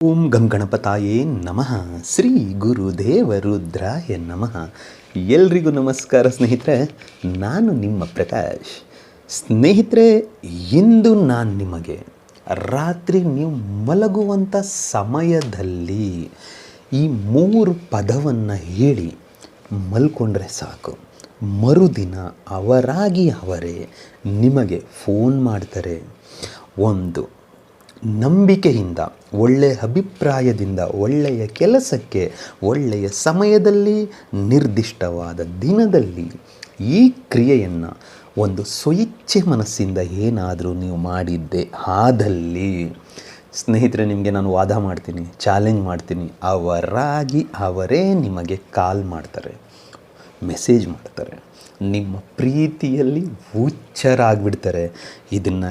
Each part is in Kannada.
ಓಂ ಗಂ ಗಣಪತಾಯೇ ನಮಃ. ಶ್ರೀ ಗುರುದೇವ ರುದ್ರಾಯ ನಮಃ. ಎಲ್ರಿಗೂ ನಮಸ್ಕಾರ ಸ್ನೇಹಿತರೆ, ನಾನು ನಿಮ್ಮ ಪ್ರಕಾಶ್. ಸ್ನೇಹಿತರೆ, ಇಂದು ನಾನು ನಿಮಗೆ ರಾತ್ರಿ ನೀವು ಮಲಗುವಂಥ ಸಮಯದಲ್ಲಿ ಈ 3 ಪದವನ್ನು ಹೇಳಿ ಮಲ್ಕೊಂಡ್ರೆ ಸಾಕು. ಮರುದಿನ ಅವರಾಗಿ ಅವರೇ ನಿಮಗೆ ಫೋನ್ ಮಾಡ್ತಾರೆ. ಒಂದು ನಂಬಿಕೆಯಿಂದ, ಒಳ್ಳೆಯ ಅಭಿಪ್ರಾಯದಿಂದ, ಒಳ್ಳೆಯ ಕೆಲಸಕ್ಕೆ ಒಳ್ಳೆಯ ಸಮಯದಲ್ಲಿ ನಿರ್ದಿಷ್ಟವಾದ ದಿನದಲ್ಲಿ ಈ ಕ್ರಿಯೆಯನ್ನು ಒಂದು ಸ್ವಇಚ್ಛೆ ಮನಸ್ಸಿಂದ ಏನಾದರೂ ನೀವು ಮಾಡಿದ್ದೆ ಆದಲ್ಲಿ ಸ್ನೇಹಿತರೆ, ನಿಮಗೆ ನಾನು ವಾದ ಮಾಡ್ತೀನಿ, ಚಾಲೆಂಜ್ ಮಾಡ್ತೀನಿ, ಅವರಾಗಿ ಅವರೇ ನಿಮಗೆ ಕಾಲ್ ಮಾಡ್ತಾರೆ, ಮೆಸೇಜ್ ಮಾಡ್ತಾರೆ, ನಿಮ್ಮ ಪ್ರೀತಿಯಲ್ಲಿ ಹುಚ್ಚರಾಗ್ಬಿಡ್ತಾರೆ. ಇದನ್ನು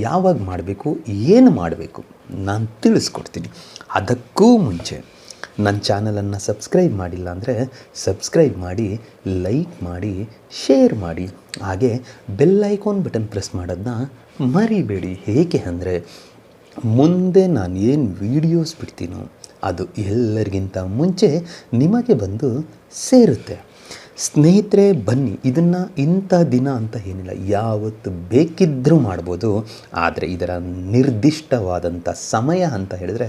ಯಾವಾಗ ಮಾಡಬೇಕು, ಏನು ಮಾಡಬೇಕು ನಾನು ತಿಳಿಸ್ಕೊಡ್ತೀನಿ. ಅದಕ್ಕೂ ಮುಂಚೆ ನನ್ನ ಚಾನಲನ್ನು ಸಬ್ಸ್ಕ್ರೈಬ್ ಮಾಡಿಲ್ಲ ಅಂದರೆ ಸಬ್ಸ್ಕ್ರೈಬ್ ಮಾಡಿ, ಲೈಕ್ ಮಾಡಿ, ಶೇರ್ ಮಾಡಿ, ಹಾಗೆ ಬೆಲ್ ಐಕಾನ್ ಬಟನ್ ಪ್ರೆಸ್ ಮಾಡೋದನ್ನ ಮರಿಬೇಡಿ. ಏಕೆ ಅಂದರೆ ಮುಂದೆ ನಾನು ಏನು ವೀಡಿಯೋಸ್ ಬಿಡ್ತೀನೋ ಅದು ಎಲ್ಲರಿಗಿಂತ ಮುಂಚೆ ನಿಮಗೆ ಬಂದು ಸೇರುತ್ತೆ. ಸ್ನೇಹಿತರೆ, ಬನ್ನಿ, ಇದನ್ನು ಇಂಥ ದಿನ ಅಂತ ಏನಿಲ್ಲ, ಯಾವತ್ತು ಬೇಕಿದ್ದರೂ ಮಾಡ್ಬೋದು. ಆದರೆ ಇದರ ನಿರ್ದಿಷ್ಟವಾದಂಥ ಸಮಯ ಅಂತ ಹೇಳಿದ್ರೆ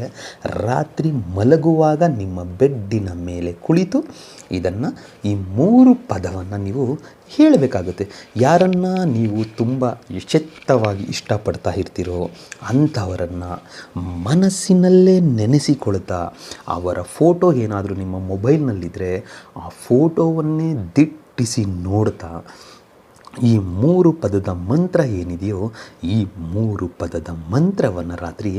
ರಾತ್ರಿ ಮಲಗುವಾಗ ನಿಮ್ಮ ಬೆಡ್ಡಿನ ಮೇಲೆ ಕುಳಿತು ಇದನ್ನು ಈ 3 ಪದವನ್ನು ನೀವು ಹೇಳಬೇಕಾಗುತ್ತೆ. ಯಾರನ್ನು ನೀವು ತುಂಬ ಎಚ್ಚೆತ್ತವಾಗಿ ಇಷ್ಟಪಡ್ತಾ ಇರ್ತೀರೋ ಅಂಥವರನ್ನು ಮನಸ್ಸಿನಲ್ಲೇ ನೆನೆಸಿಕೊಳ್ತಾ, ಅವರ ಫೋಟೋ ಏನಾದರೂ ನಿಮ್ಮ ಮೊಬೈಲ್ನಲ್ಲಿದ್ದರೆ ಆ ಫೋಟೋವನ್ನೇ ದಿಟ್ಟಿಸಿ ನೋಡ್ತಾ ಈ 3 ಪದದ ಮಂತ್ರ ಏನಿದೆಯೋ ಈ 3 ಪದದ ಮಂತ್ರವನ್ನು ರಾತ್ರಿ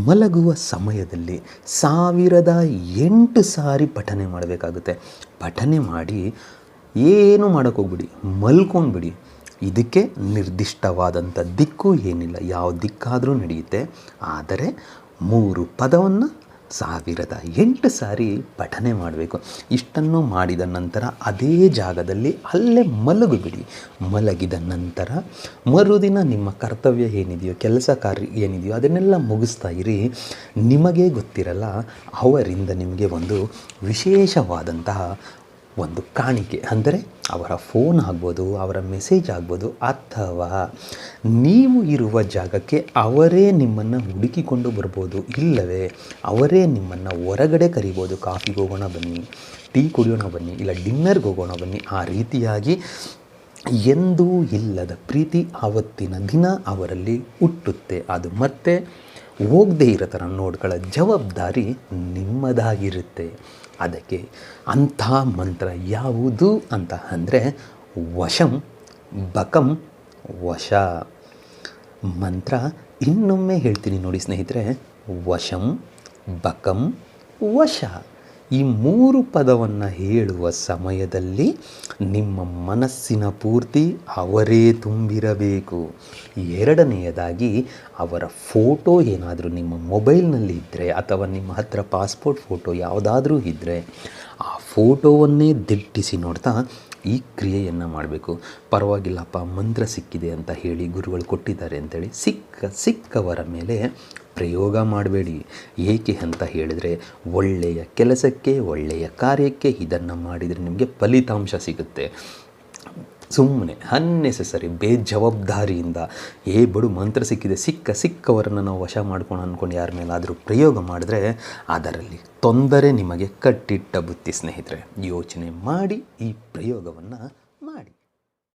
ಮಲಗುವ ಸಮಯದಲ್ಲಿ 1008 ಸಾರಿ ಪಠನೆ ಮಾಡಬೇಕಾಗುತ್ತೆ. ಪಠನೆ ಮಾಡಿ ಏನು ಮಾಡೋಕ್ಕೋಗ್ಬಿಡಿ, ಮಲ್ಕೊಂಡ್ಬಿಡಿ. ಇದಕ್ಕೆ ನಿರ್ದಿಷ್ಟವಾದಂಥ ದಿಕ್ಕು ಏನಿಲ್ಲ, ಯಾವ ದಿಕ್ಕಾದರೂ ನಡೆಯುತ್ತೆ. ಆದರೆ 3 ಪದವನ್ನು 1008 ಸಾರಿ ಪಠನೆ ಮಾಡಬೇಕು. ಇಷ್ಟನ್ನು ಮಾಡಿದ ನಂತರ ಅದೇ ಜಾಗದಲ್ಲಿ ಅಲ್ಲೇ ಮಲಗಿಬಿಡಿ. ಮಲಗಿದ ನಂತರ ಮರುದಿನ ನಿಮ್ಮ ಕರ್ತವ್ಯ ಏನಿದೆಯೋ, ಕೆಲಸ ಕಾರ್ಯ ಏನಿದೆಯೋ ಅದನ್ನೆಲ್ಲ ಮುಗಿಸ್ತಾ ಇರಿ. ನಿಮಗೇ ಗೊತ್ತಿರಲ್ಲ, ಅವರಿಂದ ನಿಮಗೆ ಒಂದು ವಿಶೇಷವಾದಂತಹ ಒಂದು ಕಾಣಿಕೆ, ಅಂದರೆ ಅವರ ಫೋನ್ ಆಗ್ಬೋದು, ಅವರ ಮೆಸೇಜ್ ಆಗ್ಬೋದು, ಅಥವಾ ನೀವು ಇರುವ ಜಾಗಕ್ಕೆ ಅವರೇ ನಿಮ್ಮನ್ನು ಹುಡುಕಿಕೊಂಡು ಬರ್ಬೋದು, ಇಲ್ಲವೇ ಅವರೇ ನಿಮ್ಮನ್ನು ಹೊರಗಡೆ ಕರಿಬೋದು. ಕಾಫಿಗೆ ಹೋಗೋಣ ಬನ್ನಿ, ಟೀ ಕುಡಿಯೋಣ ಬನ್ನಿ, ಇಲ್ಲ ಡಿನ್ನರ್ಗೆ ಹೋಗೋಣ ಬನ್ನಿ. ಆ ರೀತಿಯಾಗಿ ಎಂದೂ ಇಲ್ಲದ ಪ್ರೀತಿ ಆವತ್ತಿನ ದಿನ ಅವರಲ್ಲಿ ಹುಟ್ಟುತ್ತೆ. ಅದು ಮತ್ತೆ ಹೋಗದೇ ಇರೋ ಥರ ನೋಡ್ಕೊಳ್ಳೋ ಜವಾಬ್ದಾರಿ ನಿಮ್ಮದಾಗಿರುತ್ತೆ. ಅದಕ್ಕೆ ಅಂಥ ಮಂತ್ರ ಯಾವುದು ಅಂತ ಅಂದರೆ ವಶಂ ಬಕಂ ವಶ ಮಂತ್ರ. ಇನ್ನೊಮ್ಮೆ ಹೇಳ್ತೀನಿ ನೋಡಿ ಸ್ನೇಹಿತರೆ, ವಶಂ ಬಕಂ ವಶ. ಈ 3 ಪದವನ್ನು ಹೇಳುವ ಸಮಯದಲ್ಲಿ ನಿಮ್ಮ ಮನಸ್ಸಿನ ಪೂರ್ತಿ ಅವರೇ ತುಂಬಿರಬೇಕು. ಎರಡನೆಯದಾಗಿ, ಅವರ ಫೋಟೋ ಏನಾದರೂ ನಿಮ್ಮ ಮೊಬೈಲ್ನಲ್ಲಿ ಇದ್ದರೆ ಅಥವಾ ನಿಮ್ಮ ಹತ್ರ ಪಾಸ್ಪೋರ್ಟ್ ಫೋಟೋ ಯಾವುದಾದ್ರೂ ಇದ್ದರೆ ಆ ಫೋಟೋವನ್ನೇ ದಿಟ್ಟಿಸಿ ನೋಡ್ತಾ ಈ ಕ್ರಿಯೆಯನ್ನು ಮಾಡಬೇಕು. ಪರವಾಗಿಲ್ಲಪ್ಪ, ಮಂತ್ರ ಸಿಕ್ಕಿದೆ ಅಂತ ಹೇಳಿ ಗುರುಗಳು ಕೊಟ್ಟಿದ್ದಾರೆ ಅಂತೇಳಿ ಸಿಕ್ಕವರ ಮೇಲೆ ಪ್ರಯೋಗ ಮಾಡಬೇಡಿ. ಏಕೆ ಅಂತ ಹೇಳಿದರೆ ಒಳ್ಳೆಯ ಕೆಲಸಕ್ಕೆ, ಒಳ್ಳೆಯ ಕಾರ್ಯಕ್ಕೆ ಇದನ್ನು ಮಾಡಿದರೆ ನಿಮಗೆ ಫಲಿತಾಂಶ ಸಿಗುತ್ತೆ. ಸುಮ್ಮನೆ ಅನ್ನೆಸೆಸರಿ ಬೇಜವಾಬ್ದಾರಿಯಿಂದ ಬಡು ಮಂತ್ರ ಸಿಕ್ಕಿದೆ, ಸಿಕ್ಕವರನ್ನು ನಾವು ವಶ ಮಾಡ್ಕೊಂಡು ಅಂದ್ಕೊಂಡು ಯಾರ ಮೇಲಾದರೂ ಪ್ರಯೋಗ ಮಾಡಿದ್ರೆ ಅದರಲ್ಲಿ ತೊಂದರೆ ನಿಮಗೆ ಕಟ್ಟಿಟ್ಟ ಬುತ್ತಿ. ಸ್ನೇಹಿತರೆ, ಯೋಚನೆ ಮಾಡಿ ಈ ಪ್ರಯೋಗವನ್ನು